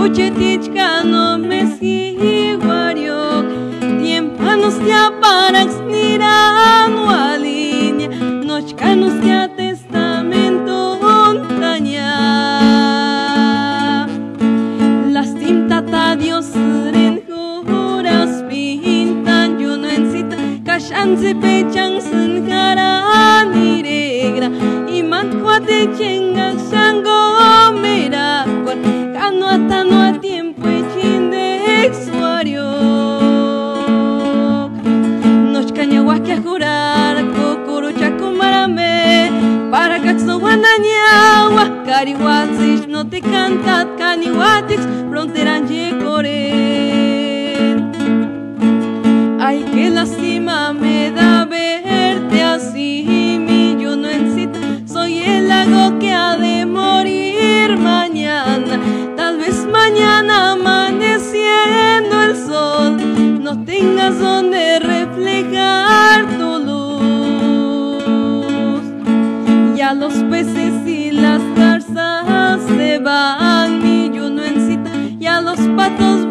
Puchetichka no me siguario tiempo nos ya para exniran walinia nochka nos ya testamento montaña las tintata Dios ren juras pintan yo no encita kashan se pechan sin cara ni regra y mancuate chenga sango mera no a tiempo echin de exuario nos cañaguas que a jurar kokoro chacumarame para caxo guanañagua carihuatzis no te cantat canihuatix fronteran yecoren ay qué lástima me da verte así mi yo no encita soy el lago que ha de morir mañana. Tal vez mañana amaneciendo el sol no tengas donde reflejar tu luz. Ya los peces y las garzas se van, mi yo no encita, ya los patos